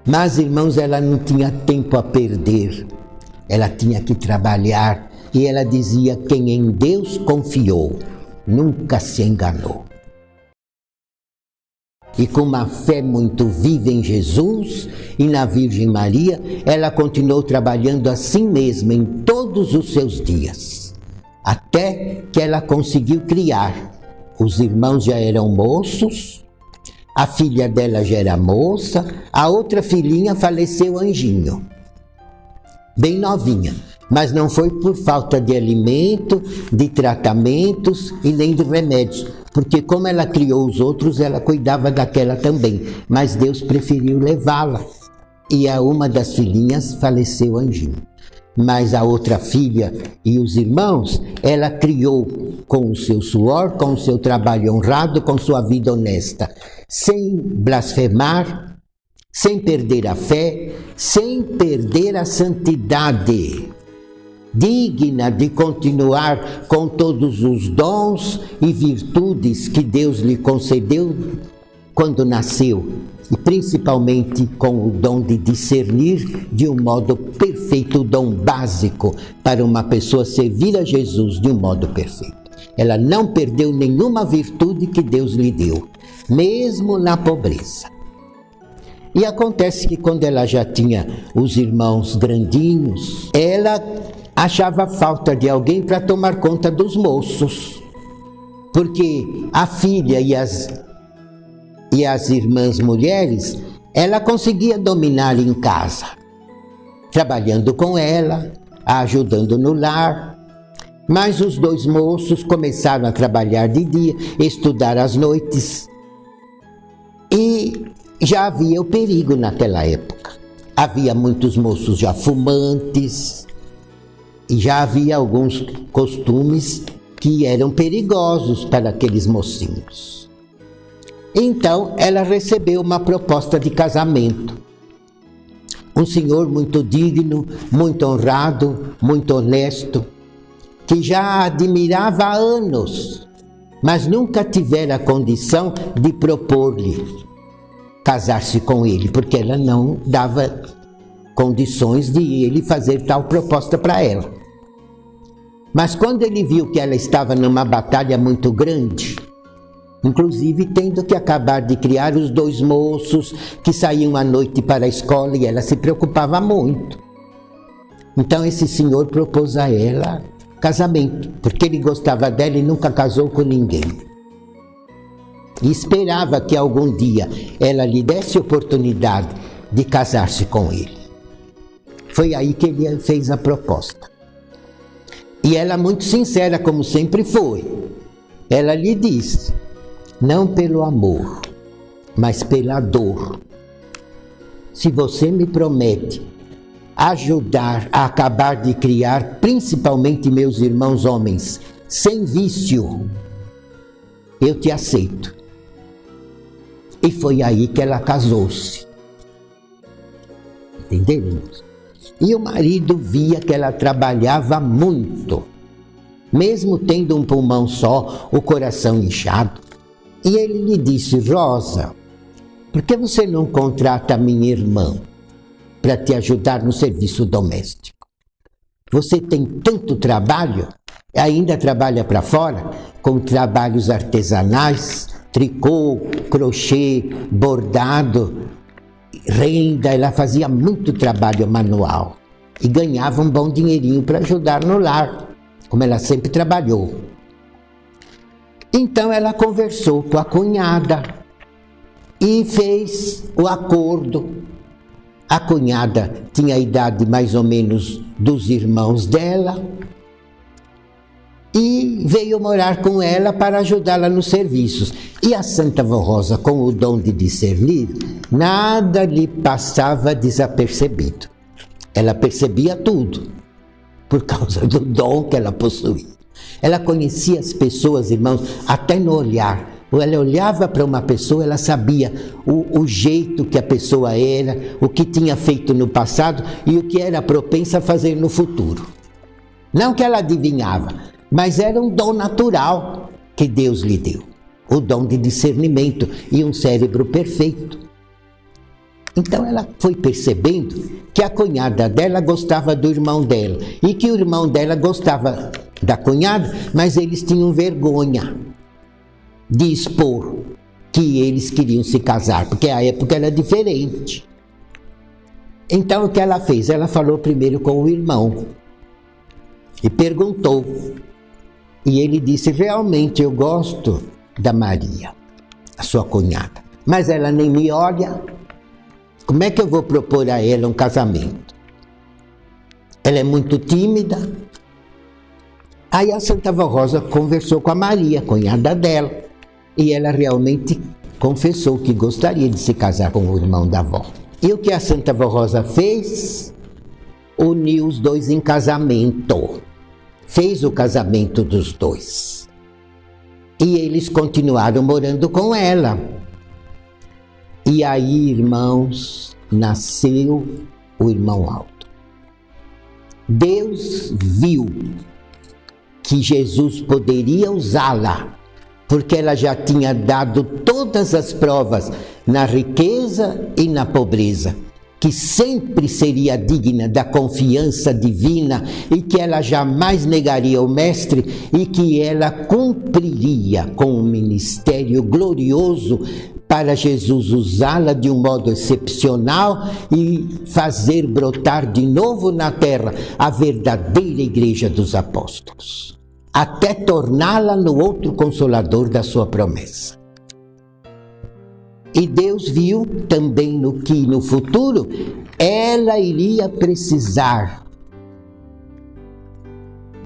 Mas, irmãos, ela não tinha tempo a perder. Ela tinha que trabalhar. E ela dizia: quem em Deus confiou, nunca se enganou. E com uma fé muito viva em Jesus e na Virgem Maria, ela continuou trabalhando assim mesmo em todos os seus dias. Até que ela conseguiu criar. Os irmãos já eram moços, a filha dela já era moça, a outra filhinha faleceu anjinho, bem novinha. Mas não foi por falta de alimento, de tratamentos e nem de remédios. Porque como ela criou os outros, ela cuidava daquela também. Mas Deus preferiu levá-la. E uma das filhinhas faleceu anjinho. Mas a outra filha e os irmãos, ela criou com o seu suor, com o seu trabalho honrado, com sua vida honesta. Sem blasfemar, sem perder a fé, sem perder a santidade. Digna de continuar com todos os dons e virtudes que Deus lhe concedeu quando nasceu, e principalmente com o dom de discernir de um modo perfeito, o dom básico para uma pessoa servir a Jesus de um modo perfeito. Ela não perdeu nenhuma virtude que Deus lhe deu, mesmo na pobreza. E acontece que quando ela já tinha os irmãos grandinhos, ela achava falta de alguém para tomar conta dos moços, porque a filha e as irmãs mulheres, ela conseguia dominar em casa, trabalhando com ela, ajudando no lar. Mas os dois moços começaram a trabalhar de dia, estudar às noites, e já havia o perigo naquela época. Havia muitos moços já fumantes, e já havia alguns costumes que eram perigosos para aqueles mocinhos. Então, ela recebeu uma proposta de casamento. Um senhor muito digno, muito honrado, muito honesto, que já a admirava há anos, mas nunca tivera a condição de propor-lhe casar-se com ele, porque ela não dava condições de ele fazer tal proposta para ela. Mas quando ele viu que ela estava numa batalha muito grande, inclusive tendo que acabar de criar os dois moços que saíam à noite para a escola, e ela se preocupava muito. Então esse senhor propôs a ela casamento, porque ele gostava dela e nunca casou com ninguém. E esperava que algum dia ela lhe desse oportunidade de casar-se com ele. Foi aí que ele fez a proposta. E ela, muito sincera, como sempre foi, ela lhe disse: não pelo amor, mas pela dor. Se você me promete ajudar a acabar de criar, principalmente meus irmãos homens, sem vício, eu te aceito. E foi aí que ela casou-se. Entenderam? E o marido via que ela trabalhava muito, mesmo tendo um pulmão só, o coração inchado. E ele lhe disse: Rosa, por que você não contrata a minha irmã para te ajudar no serviço doméstico? Você tem tanto trabalho, ainda trabalha para fora, com trabalhos artesanais, tricô, crochê, bordado, renda. Ela fazia muito trabalho manual e ganhava um bom dinheirinho para ajudar no lar, como ela sempre trabalhou. Então ela conversou com a cunhada e fez o acordo. A cunhada tinha a idade mais ou menos dos irmãos dela e veio morar com ela para ajudá-la nos serviços. E a Santa Vó Rosa, com o dom de discernir, nada lhe passava desapercebido. Ela percebia tudo, por causa do dom que ela possuía. Ela conhecia as pessoas, irmãos, até no olhar. Ela olhava para uma pessoa, ela sabia o jeito que a pessoa era, o que tinha feito no passado e o que era propensa a fazer no futuro. Não que ela adivinhava, mas era um dom natural que Deus lhe deu. O dom de discernimento e um cérebro perfeito. Então ela foi percebendo que a cunhada dela gostava do irmão dela e que o irmão dela gostava da cunhada, mas eles tinham vergonha de expor que eles queriam se casar, porque a época era diferente. Então o que ela fez? Ela falou primeiro com o irmão e perguntou. E ele disse: realmente eu gosto da Maria, a sua cunhada, mas ela nem me olha. Como é que eu vou propor a ela um casamento? Ela é muito tímida. Aí a Santa Vó Rosa conversou com a Maria, cunhada dela, e ela realmente confessou que gostaria de se casar com o irmão da avó. E o que a Santa Vó Rosa fez? Uniu os dois em casamento. Fez o casamento dos dois. E eles continuaram morando com ela. E aí, irmãos, nasceu o irmão Aldo. Deus viu que Jesus poderia usá-la, porque ela já tinha dado todas as provas na riqueza e na pobreza, que sempre seria digna da confiança divina e que ela jamais negaria o Mestre e que ela cumpriria com um ministério glorioso para Jesus usá-la de um modo excepcional e fazer brotar de novo na terra a verdadeira Igreja dos Apóstolos, até torná-la no outro Consolador da sua promessa. E Deus viu também que no futuro ela iria precisar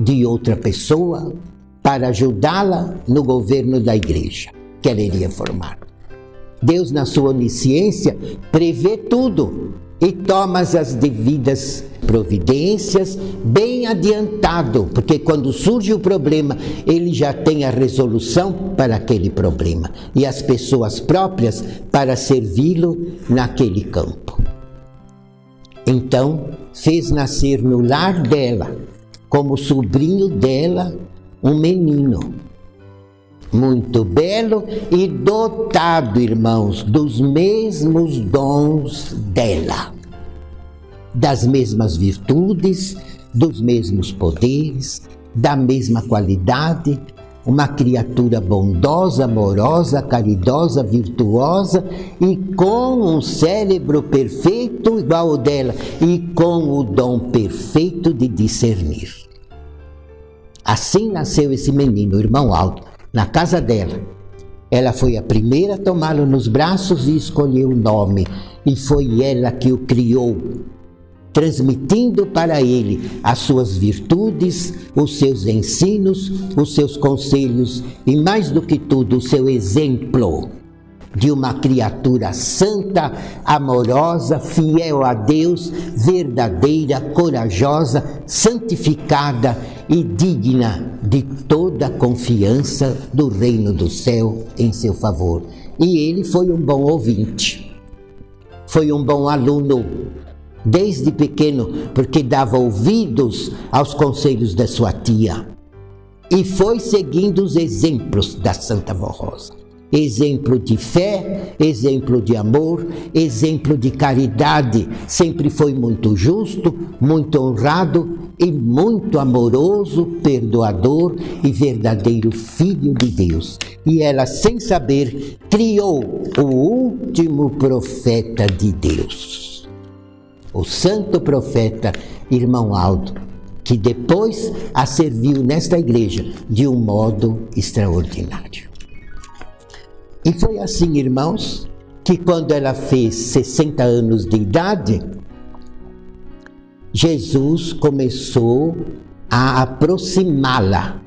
de outra pessoa para ajudá-la no governo da igreja que ela iria formar. Deus, na sua onisciência, prevê tudo e toma as devidas providências bem adiantado, porque quando surge o problema, ele já tem a resolução para aquele problema e as pessoas próprias para servi-lo naquele campo. Então, fez nascer no lar dela, como sobrinho dela, um menino muito belo e dotado, irmãos, dos mesmos dons dela, das mesmas virtudes, dos mesmos poderes, da mesma qualidade, uma criatura bondosa, amorosa, caridosa, virtuosa e com um cérebro perfeito igual ao dela e com o dom perfeito de discernir. Assim nasceu esse menino, o irmão Aldo, na casa dela. Ela foi a primeira a tomá-lo nos braços e escolheu o nome, e foi ela que o criou, transmitindo para ele as suas virtudes, os seus ensinos, os seus conselhos e, mais do que tudo, o seu exemplo de uma criatura santa, amorosa, fiel a Deus, verdadeira, corajosa, santificada e digna de toda a confiança do reino do céu em seu favor. E ele foi um bom ouvinte, foi um bom aluno, desde pequeno, porque dava ouvidos aos conselhos da sua tia e foi seguindo os exemplos da Santa Vó Rosa. Exemplo de fé, exemplo de amor, exemplo de caridade. Sempre foi muito justo, muito honrado e muito amoroso, perdoador e verdadeiro filho de Deus. E ela, sem saber, criou o último profeta de Deus, o santo profeta irmão Aldo, que depois a serviu nesta igreja de um modo extraordinário. E foi assim, irmãos, que quando ela fez 60 anos de idade, Jesus começou a aproximá-la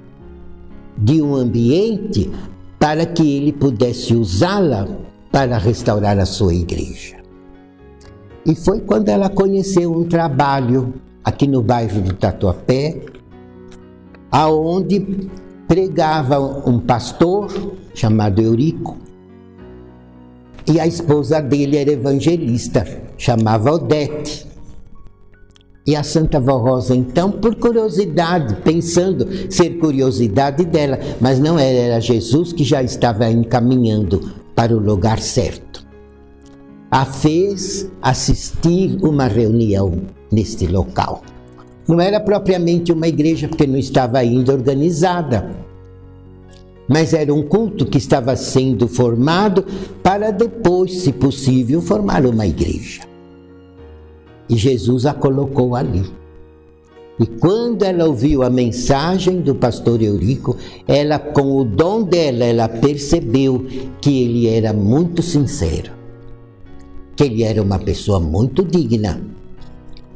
de um ambiente para que ele pudesse usá-la para restaurar a sua igreja. E foi quando ela conheceu um trabalho aqui no bairro do Tatuapé, aonde pregava um pastor chamado Eurico, e a esposa dele era evangelista, chamava Odete. E a Santa Vó Rosa, então, por curiosidade, pensando ser curiosidade dela, mas não era Jesus que já estava encaminhando para o lugar certo. a fez assistir uma reunião neste local. Não era propriamente uma igreja, porque não estava ainda organizada, mas era um culto que estava sendo formado para depois, se possível, formar uma igreja. E Jesus a colocou ali. E quando ela ouviu a mensagem do pastor Eurico, ela, com o dom dela, ela percebeu que ele era muito sincero, que ele era uma pessoa muito digna,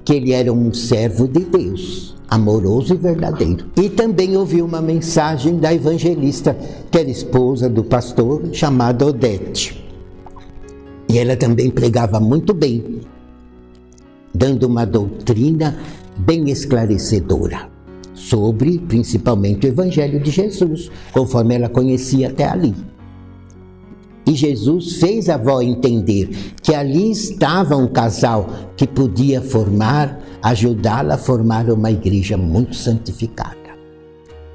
que ele era um servo de Deus, amoroso e verdadeiro. E também ouviu uma mensagem da evangelista, que era esposa do pastor, chamada Odete. E ela também pregava muito bem, dando uma doutrina bem esclarecedora sobre, principalmente, o Evangelho de Jesus, conforme ela conhecia até ali. E Jesus fez a avó entender que ali estava um casal que podia ajudá-la a formar uma igreja muito santificada.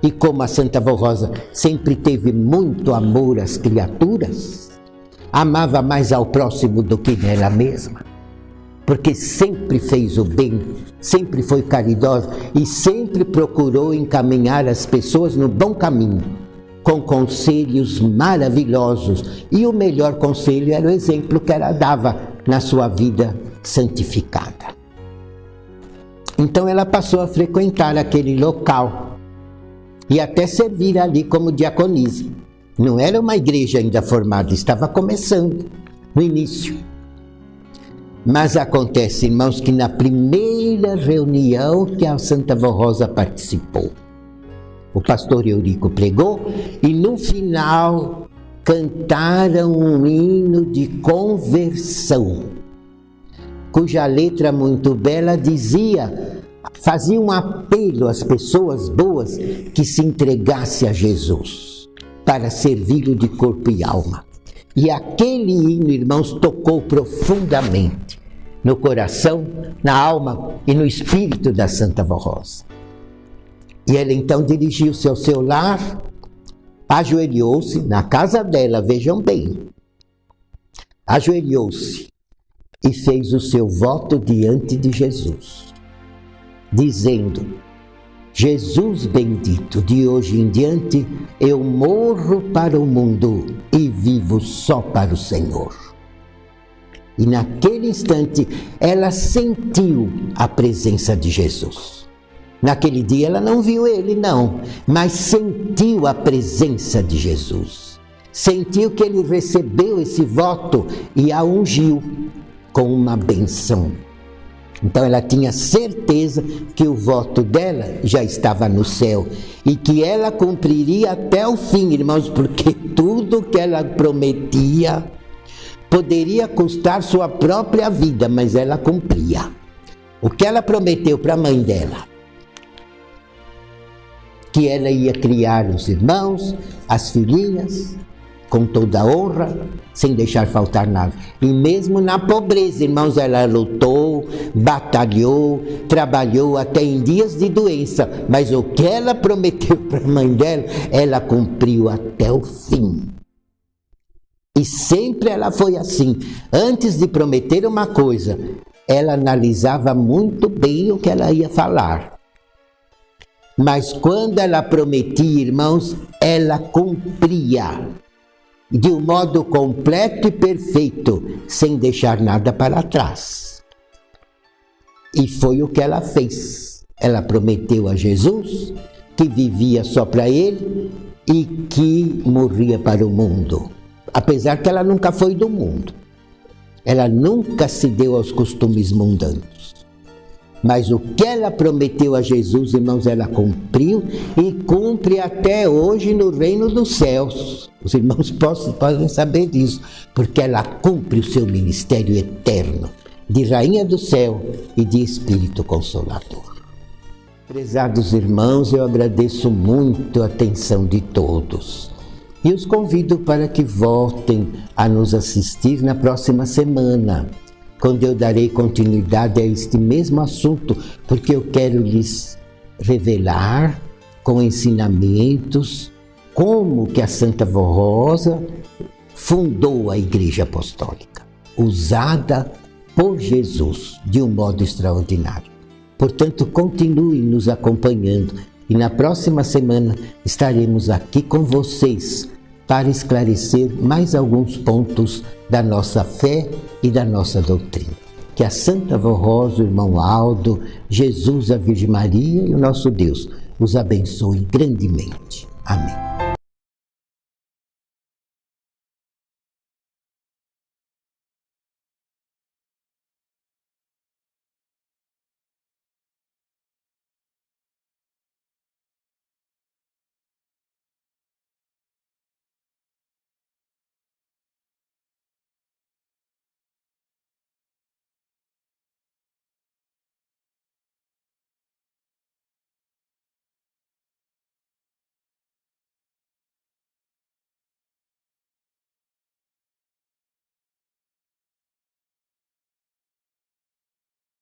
E como a Santa Vó Rosa sempre teve muito amor às criaturas, amava mais ao próximo do que nela mesma, porque sempre fez o bem, sempre foi caridosa e sempre procurou encaminhar as pessoas no bom caminho, com conselhos maravilhosos. E o melhor conselho era o exemplo que ela dava na sua vida santificada. Então ela passou a frequentar aquele local e até servir ali como diaconisa. Não era uma igreja ainda formada, estava começando, no início. Mas acontece, irmãos, que na primeira reunião que a Santa Vó Rosa participou, o pastor Eurico pregou e no final cantaram um hino de conversão, cuja letra muito bela fazia um apelo às pessoas boas que se entregassem a Jesus para servi-lo de corpo e alma. E aquele hino, irmãos, tocou profundamente no coração, na alma e no espírito da Santa Vó Rosa. E ela então dirigiu-se ao seu lar, ajoelhou-se na casa dela, vejam bem, ajoelhou-se e fez o seu voto diante de Jesus, dizendo: Jesus bendito, de hoje em diante eu morro para o mundo e vivo só para o Senhor. E naquele instante ela sentiu a presença de Jesus. Naquele dia ela não viu ele, não, mas sentiu a presença de Jesus. Sentiu que ele recebeu esse voto e a ungiu com uma bênção. Então ela tinha certeza que o voto dela já estava no céu e que ela cumpriria até o fim, irmãos, porque tudo que ela prometia poderia custar sua própria vida, mas ela cumpria. O que ela prometeu para a mãe dela, que ela ia criar os irmãos, as filhinhas, com toda a honra, sem deixar faltar nada. E mesmo na pobreza, irmãos, ela lutou, batalhou, trabalhou até em dias de doença. Mas o que ela prometeu para a mãe dela, ela cumpriu até o fim. E sempre ela foi assim. Antes de prometer uma coisa, ela analisava muito bem o que ela ia falar. Mas quando ela prometia, irmãos, ela cumpria de um modo completo e perfeito, sem deixar nada para trás. E foi o que ela fez. Ela prometeu a Jesus que vivia só para ele e que morria para o mundo. Apesar que ela nunca foi do mundo. Ela nunca se deu aos costumes mundanos. Mas o que ela prometeu a Jesus, irmãos, ela cumpriu e cumpre até hoje no reino dos céus. Os irmãos podem saber disso, porque ela cumpre o seu ministério eterno de Rainha do Céu e de Espírito Consolador. Prezados irmãos, eu agradeço muito a atenção de todos e os convido para que voltem a nos assistir na próxima semana, quando eu darei continuidade a este mesmo assunto, porque eu quero lhes revelar com ensinamentos como que a Santa Vó Rosa fundou a Igreja Apostólica. usada por Jesus de um modo extraordinário. Portanto, continue nos acompanhando e na próxima semana estaremos aqui com vocês para esclarecer mais alguns pontos da nossa fé e da nossa doutrina. Que a Santa Vó Rosa, o irmão Aldo, Jesus, a Virgem Maria e o nosso Deus os abençoe grandemente. Amém.